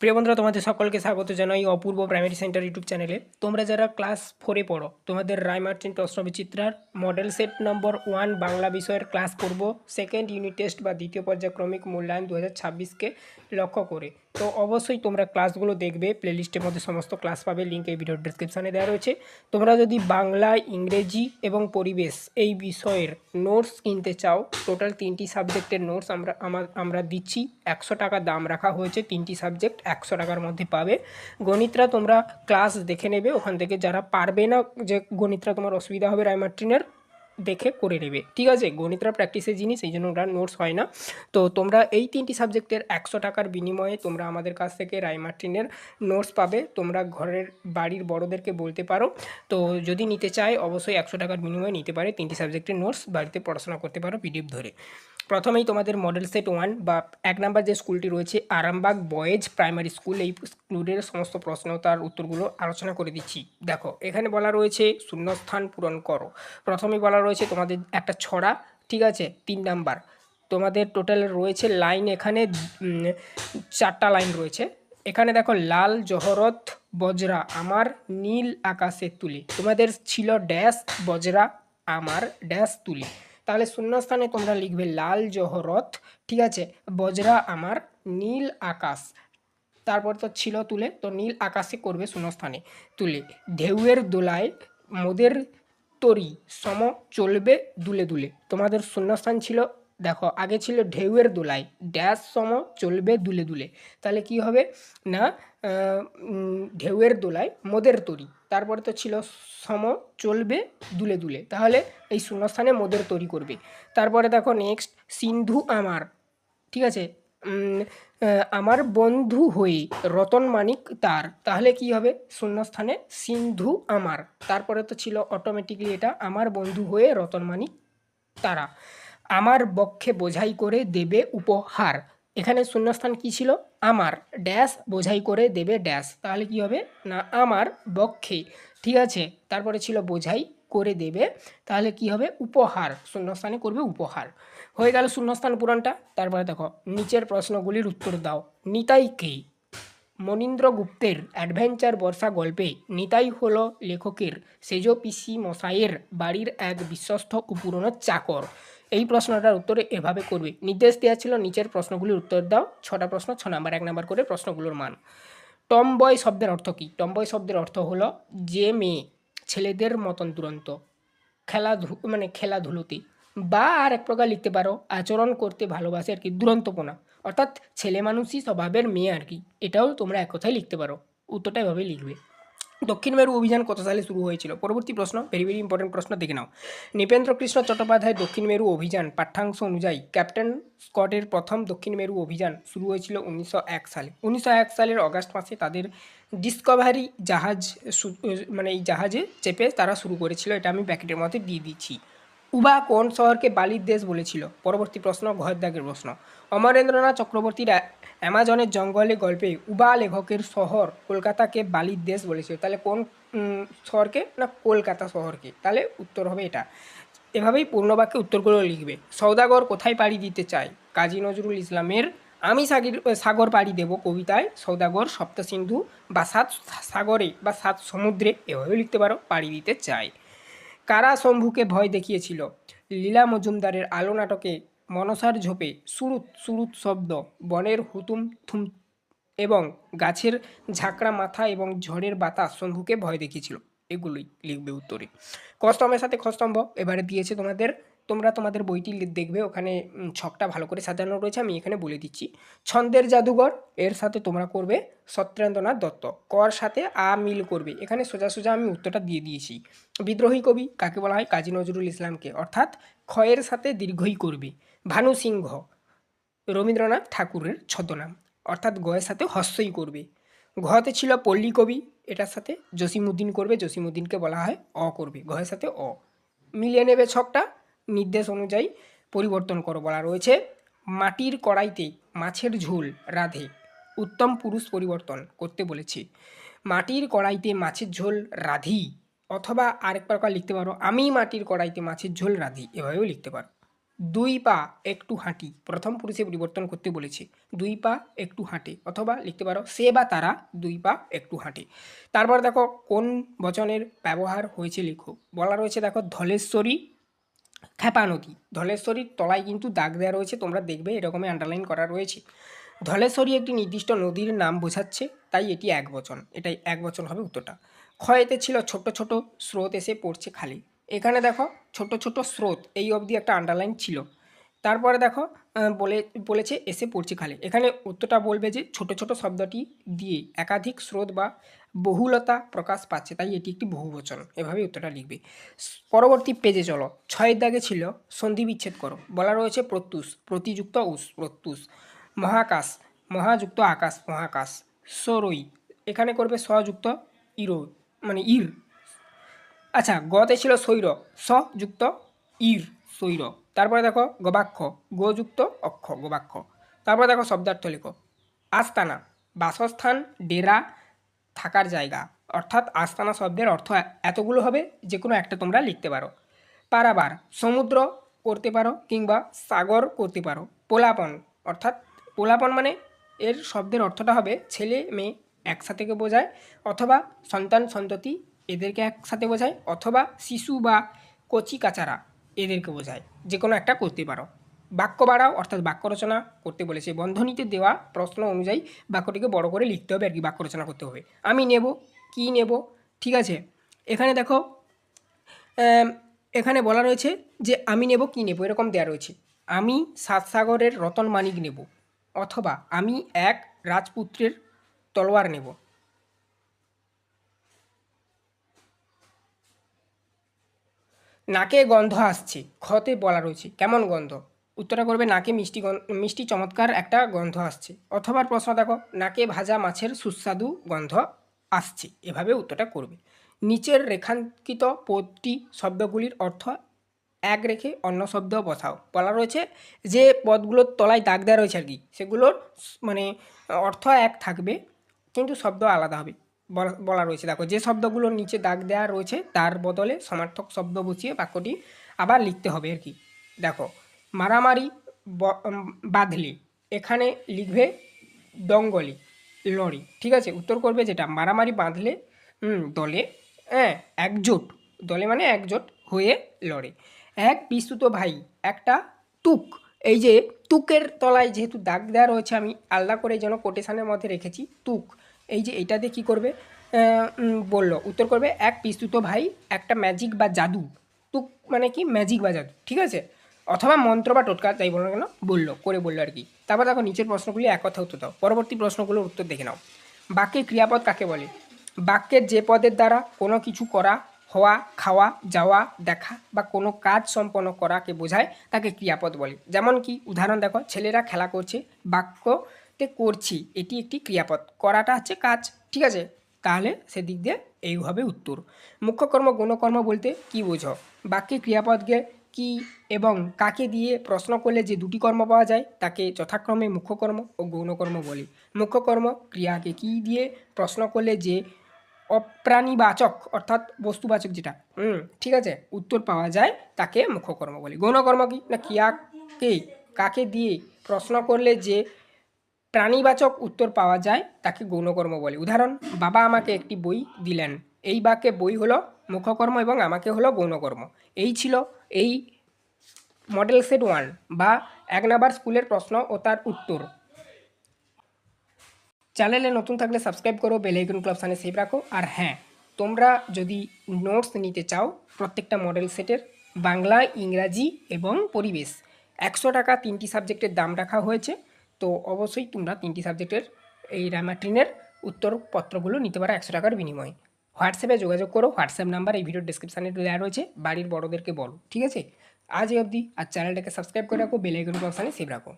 প্রিয় বন্ধুরা, তোমাদের সকলকে স্বাগত জানাই অপূর্ব প্রাইমারি সেন্টার ইউটিউব চ্যানেলে। তোমরা যারা ক্লাস 4-এ পড়ো, তোমাদের Ray Martin প্রশ্নবিচিত্রার model set number 1 Bangla বিষয়ের ক্লাস করব সেকেন্ড ইউনিট টেস্ট বা দ্বিতীয় পর্যায়ক্রমিক মূল্যায়ন 2026কে লক্ষ্য করে। তো অবশ্যই তোমরা ক্লাসগুলো দেখবে, প্লেলিস্টের মধ্যে সমস্ত ক্লাস পাবে, লিঙ্ক এই ভিডিওর ডিসক্রিপশানে দেওয়া রয়েছে। তোমরা যদি বাংলা, ইংরেজি এবং পরিবেশ এই বিষয়ের নোটস কিনতে চাও, টোটাল 3টি সাবজেক্টের নোটস আমরা দিচ্ছি। 100 টাকা দাম রাখা হয়েছে, 3টি সাবজেক্ট 100 টাকার মধ্যে পাবে। গণিতরা তোমরা ক্লাস দেখে নেবে, ওখান থেকে যারা পারবে না, যে গণিতরা তোমার অসুবিধা হবে রায়মার্টিনের, দেখে করে নেবে, ঠিক আছে। গণিতরা প্র্যাকটিসের জিনিস, এই জন্য ওটা নোটস হয় না। তো তোমরা এই 3টি সাবজেক্টের 100 টাকার বিনিময়ে তোমরা আমাদের কাছ থেকে রায়মার্টিনের নোটস পাবে। তোমরা ঘরের বাড়ির বড়োদেরকে বলতে পারো, তো যদি নিতে চায় অবশ্যই 100 টাকার বিনিময়ে নিতে পারে। 3টি সাবজেক্টের নোটস বাড়িতে পড়াশোনা করতে পারো পিডিএফ ধরে। প্রথমেই তোমাদের মডেল সেট 1 বা 1 নাম্বার যে স্কুলটি রয়েছে আরামবাগ বয়েজ প্রাইমারি স্কুল, এই স্কুলের সমস্ত প্রশ্ন তার উত্তরগুলো আলোচনা করে দিচ্ছি। দেখো, এখানে বলা রয়েছে শূন্যস্থান পূরণ করো। প্রথমেই বলা রয়েছে তোমাদের একটা ছড়া, ঠিক আছে। 3 নাম্বার তোমাদের টোটাল রয়েছে লাইন, এখানে 4টা লাইন রয়েছে। এখানে দেখো, লাল জহরত বজরা আমার নীল আকাশের তুলি। তোমাদের ছিল ড্যাশ বজরা আমার ড্যাশ তুলি। তাহলে শূন্যস্থানে তোমরা লিখবে লাল জহরত, ঠিক আছে, বজরা আমার নীল আকাশ। তারপর তো ছিল তুলে, তো নীল আকাশে করবে শূন্যস্থানে তুলে। ঢেউয়ের দোলায় মোদের তরি সম চলবে দুলে দুলে। তোমাদের শূন্যস্থান ছিল, দেখো আগে ছিল ঢেউয়ের দোলায় ড্যাশ সম চলবে দুলে দুলে। তাহলে কি হবে না, ঢেউয়ের দোলায় মোদের তরি, তারপরে তো ছিল সম চলবে দুলে দুলে, তাহলে এই শূন্যস্থানে মোদের তরি করবে। তারপরে দেখো নেক্সট, সিন্ধু আমার, ঠিক আছে, আমার বন্ধু হয়ে রতন মানিক তার, তাহলে কি হবে শূন্যস্থানে সিন্ধু আমার, তারপরে তো ছিল অটোমেটিকলি এটা আমার বন্ধু হয়ে রতন মানিক তারা। আমার বক্ষে বোঝাই করে দেবে উপহার, এখানে শূন্যস্থান কি ছিল, আমার ড্যাশ বোঝাই করে দেবে ড্যাশ, তাহলে কি হবে না আমার বক্ষে, ঠিক আছে, তারপরে ছিল বোঝাই করে দেবে, তাহলে কি হবে উপহার, শূন্যস্থানে করবে উপহার। হয়ে গেল শূন্যস্থান পূরণটা। তারপরে দেখো নিচের প্রশ্নগুলির উত্তর দাও। নিতাই কে? মনীন্দ্র গুপ্তের অ্যাডভেঞ্চার বর্ষা গল্পে নিতাই হলো লেখকের সেজ পিসি মশাইয়ের বাড়ির এক বিশ্বস্ত ও পুরনো চাকর। এই প্রশ্নটার উত্তরে এভাবে করবে। নির্দেশ দেওয়া ছিল নিচের প্রশ্নগুলির উত্তর দাও। 6টা প্রশ্ন, 6 নাম্বার, 1 নাম্বার করে প্রশ্নগুলোর মান। টমবয় শব্দের অর্থ কী? টমবয় শব্দের অর্থ হলো যে মেয়ে ছেলেদের মতন দুরন্ত, খেলাধুলোতে, বা আর এক প্রকার লিখতে পারো আচরণ করতে ভালোবাসে আর কি, দুরন্তপনা, অর্থাৎ ছেলে মানুষই স্বভাবের মেয়ে আর কি। এটাও তোমরা এক কথায় লিখতে পারো, উত্তরটা এভাবেই লিখবে। দক্ষিণ মেরু অভিযান কত সালে শুরু হয়েছিল? পরবর্তী প্রশ্ন, ভেরি ভেরি ইম্পর্টেন্ট প্রশ্ন, দেখে নাও। নৃপেন্দ্রকৃষ্ণ চট্টোপাধ্যায় দক্ষিণ মেরু অভিযান পাঠ্যাংশ অনুযায়ী ক্যাপ্টেন স্কটের প্রথম দক্ষিণ মেরু অভিযান শুরু হয়েছিল 1901 সালে। 1901 সালের অগাস্ট মাসে তাদের ডিসকভারি জাহাজ এই জাহাজে চেপে তারা শুরু করেছিল। এটা আমি ব্যাকেটের মধ্যে দিয়ে দিচ্ছি। উবা কোন শহরকে বালির দেশ বলেছিল? পরবর্তী প্রশ্ন, ঘর দাগের প্রশ্ন। অমরেন্দ্রনাথ চক্রবর্তীর অ্যামাজনের জঙ্গলে গল্পে উবা লেখকের শহর কলকাতাকে বালির দেশ বলেছিল। তাহলে কোন শহরকে না কলকাতা শহরকে, তাহলে উত্তর হবে এটা। এভাবেই পূর্ণবাক্যে উত্তরগুলো লিখবে। সওদাগর কোথায় পাড়ি দিতে চায়? কাজী নজরুল ইসলামের আমি সাগর পাড়ি দেব কবিতায় সওদাগর সপ্তসিন্ধু বা 7 সাগরে বা 7 সমুদ্রে, এভাবেও লিখতে পারো, পাড়ি দিতে চায়। কারা শম্ভুকে ভয় দেখিয়েছিল? লীলা মজুমদারের আলো নাটকে মনসার ঝোপে সুরুৎ সুরুৎ শব্দ, বনের হুতুম থুম এবং গাছের ঝাঁকড়া মাথা এবং ঝড়ের বাতাস শম্ভুকে ভয় দেখিয়েছিল। এগুলোই লিখবে উত্তরে। কস্তম্ভের সাথে খস্তম্ভ এবারে দিয়েছে তোমাদের, তোমরা তোমাদের বইটি দেখবে, ওখানে ছকটা ভালো করে সাজানো রয়েছে, আমি এখানে বলে দিচ্ছি। ছন্দের জাদুঘর, এর সাথে তোমরা করবে সত্যেন্দ্রনাথ দত্ত। কর সাথে আ মিল করবে, এখানে সোজা সোজা আমি উত্তরটা দিয়ে দিয়েছি। বিদ্রোহী কবি কাকে বলা হয়? কাজী নজরুল ইসলামকে, অর্থাৎ ক্ষয়ের সাথে দীর্ঘই করবে। ভানু সিংহ রবীন্দ্রনাথ ঠাকুরের ছদ্মনাম, অর্থাৎ গয়ের সাথে হস্যই করবে। ঘতে ছিল পল্লী কবি, এটার সাথে জসিমউদ্দিন করবে, জসিমউদ্দিনকে বলা হয় অ করবে, ঘয়ের সাথে অ। মিলিয়ে নেবে ছকটা, নির্দেশ অনুযায়ী পরিবর্তন করো বলা রয়েছে। মাটির কড়াইতে মাছের ঝোল রাধে, উত্তম পুরুষ পরিবর্তন করতে বলেছে। মাটির কড়াইতে মাছের ঝোল রাধি, অথবা আরেক প্রকার লিখতে পারো আমি মাটির কড়াইতে মাছের ঝোল রাধি, এভাবেও লিখতে পারো। দুই পা একটু হাঁটি, প্রথম পুরুষে পরিবর্তন করতে বলেছে, দুই পা একটু হাঁটে, অথবা লিখতে পারো সে বা তারা দুই পা একটু হাঁটে। তারপর দেখো কোন বচনের ব্যবহার হয়েছে লিখো। বলা রয়েছে দেখো ধলেশ্বরী ক্ষেপা নদী, ধলেশ্বরীর তলায় কিন্তু দাগ দেওয়া রয়েছে, তোমরা দেখবে এরকমই আন্ডারলাইন করা রয়েছে। ধলেশ্বরী একটি নির্দিষ্ট নদীর নাম বোঝাচ্ছে, তাই এটি এক বচন, এটাই এক বচন হবে উত্তরটা। ক্ষয়েতে ছিল ছোট ছোট স্রোত এসে পড়ছে খালি, এখানে দেখো ছোট ছোট স্রোত এই অবধি একটা আন্ডারলাইন ছিল। তারপরে দেখো বলেছে এসে পড়ছে খালি, এখানে উত্তরটা বলবে যে ছোট ছোট শব্দটি দিয়ে একাধিক স্রোত বা বহুলতা প্রকাশ পাচ্ছে, তাই এটি একটি বহুবচন, এভাবে উত্তরটা লিখবে। পরবর্তী পেজে চলো, ছয়ের দাগে ছিল সন্ধি বিচ্ছেদ করো। বলা রয়েছে প্রত্যুষ, প্রতিযুক্ত উস, প্রত্যুষ। মহাকাশ, মহাযুক্ত আকাশ, মহাকাশ। সরই, এখানে করবে সযুক্ত ইরো, মানে ইর। আচ্ছা, গতে ছিল সৈর, স যুক্ত ইর, সৈর। তারপরে দেখো গবাক্ষ, গোযুক্ত অক্ষ, গবাক্ষ। তারপরে দেখো শব্দার্থ লেখো। আস্তানা, বাসস্থান, ডেরা, থাকার জায়গা। অর্থাৎ আস্তানা শব্দের অর্থ এতগুলো হবে, যে কোনো একটা তোমরা লিখতে পারো। পারাবার, সমুদ্র করতে পারো কিংবা সাগর করতে পারো। পোলাপন, অর্থাৎ পোলাপন মানে এর শব্দের অর্থটা হবে ছেলে মেয়ে একসাথেকে বোঝায়, অথবা সন্তান সন্ততি এদেরকে একসাথে বোঝায়, অথবা শিশু বা কচি কাচারা এদেরকে বোঝায়, যে কোনো একটা করতে পারো। বাক্য বাড়াও, অর্থাৎ বাক্য রচনা করতে বলেছে, বন্ধনীতে দেওয়া প্রশ্ন অনুযায়ী বাক্যটিকে বড় করে লিখতে হবে আর কি, বাক্য রচনা করতে হবে। আমি নেব, কি নেব, ঠিক আছে। এখানে দেখো এখানে বলা রয়েছে যে আমি নেব কি নেব, এরকম দেওয়া রয়েছে। আমি সাতসাগরের রতন মানিক নেব, অথবা আমি এক রাজপুত্রের তলোয়ার নেব। নাকে গন্ধ আসছে, খতে বলা রয়েছে কেমন গন্ধ, উত্তরটা করবে নাকে মিষ্টি চমৎকার একটা গন্ধ আসছে। অথবা প্রশ্ন দেখো, নাকে ভাজা মাছের সুস্বাদু গন্ধ আসছে, এভাবে উত্তরটা করবে। নিচের রেখাঙ্কিত পদটি শব্দগুলির অর্থ এক রেখে অন্য শব্দ বসাও। বলা রয়েছে যে পদগুলোর তলায় দাগ দেওয়া রয়েছে আর কি, সেগুলোর মানে অর্থ এক থাকবে কিন্তু শব্দ আলাদা হবে। বলা রয়েছে দেখো, যে শব্দগুলোর নিচে দাগ দেওয়া রয়েছে তার বদলে সমার্থক শব্দ বসিয়ে বাক্যটি আবার লিখতে হবে আর কি। দেখো, মারামারি বাঁধলে, এখানে লিখবে দঙ্গলি, লড়ি, ঠিক আছে। উত্তর করবে যেটা মারামারি বাঁধলে দলে, হ্যাঁ একজোট, দলে মানে একজোট হয়ে লড়ে। এক বিস্তুত ভাই, একটা তুক, এই যে তুকের তলায় যেহেতু দাগ দেওয়া রয়েছে, আমি আলাদা করে যেন কোটেশনের মধ্যে রেখেছি তুক, এই যে এইটা দিয়ে কী করবে বললো, উত্তর করবে এক বিস্তুত ভাই একটা ম্যাজিক বা জাদু, তুক মানে কি ম্যাজিক বা জাদু, ঠিক আছে, অথবা মন্ত্র বা টোটকা যাই বলো না কেন বললো আর কি। তারপর দেখো নিচের প্রশ্নগুলি এক কথা উত্তর দাও, পরবর্তী প্রশ্নগুলোর উত্তর দেখে নাও। বাক্যে ক্রিয়াপদ কাকে বলে? বাক্যের যে পদের দ্বারা কোনো কিছু করা, হওয়া, খাওয়া, যাওয়া, দেখা বা কোনো কাজ সম্পন্ন করাকে বোঝায় তাকে ক্রিয়াপদ বলে। যেমন কি উদাহরণ দেখো, ছেলেরা খেলা করছে, বাক্যতে করছি এটি একটি ক্রিয়াপদ, করাটা হচ্ছে কাজ, ঠিক আছে। তাহলে সেদিক দিয়ে এইভাবে উত্তর। মুখ্যকর্ম গৌণকর্ম বলতে কি বোঝো? বাক্যে ক্রিয়াপদকে কি এবং কাকে দিয়ে প্রশ্ন করলে যে দুটি কর্ম পাওয়া যায় তাকে যথাক্রমে মুখ্যকর্ম ও গৌণকর্ম বলে। মুখ্যকর্ম ক্রিয়াকে কি দিয়ে প্রশ্ন করলে যে অপ্রাণীবাচক অর্থাৎ বস্তুবাচক যেটা ঠিক আছে উত্তর পাওয়া যায় তাকে মুখ্যকর্ম বলে। গৌণকর্ম কি না, ক্রিয়াকে কাকে দিয়ে প্রশ্ন করলে যে প্রাণীবাচক উত্তর পাওয়া যায় তাকে গৌণকর্ম বলে। উদাহরণ, বাবা আমাকে একটি বই দিলেন, এই বাক্যে বই হলো মুখ্যকর্ম এবং আমাকে হলো গৌণকর্ম। এই ছিল এই মডেল সেট 1 বা 1 নাম্বার স্কুলের প্রশ্ন ও তার উত্তর। চ্যানেলে নতুন থাকলে সাবস্ক্রাইব করো, বেল আইকন অপশানে সেভ রাখো। আর হ্যাঁ, তোমরা যদি নোটস নিতে চাও প্রত্যেকটা মডেল সেটের বাংলা, ইংরাজি এবং পরিবেশ, 100 টাকা 3টি সাবজেক্টের দাম রাখা হয়েছে। তো অবশ্যই তোমরা 3টি সাবজেক্টের এই রামাট্রিনের উত্তরপত্রগুলো নিতে পারো 100 টাকার বিনিময়ে। হোয়াটসঅ্যাপে যোগাযোগ করো, হোয়াটসঅ্যাপ নাম্বার এই ভিডিওর ডিসক্রিপশানে দেওয়া রয়েছে, বাড়ির বড়োদেরকে বলো, ঠিক আছে। আজ এই অবধি, আর চ্যানেলটাকে সাবস্ক্রাইব করে রাখো, বেল আইকন অপশানে সেভ রাখো।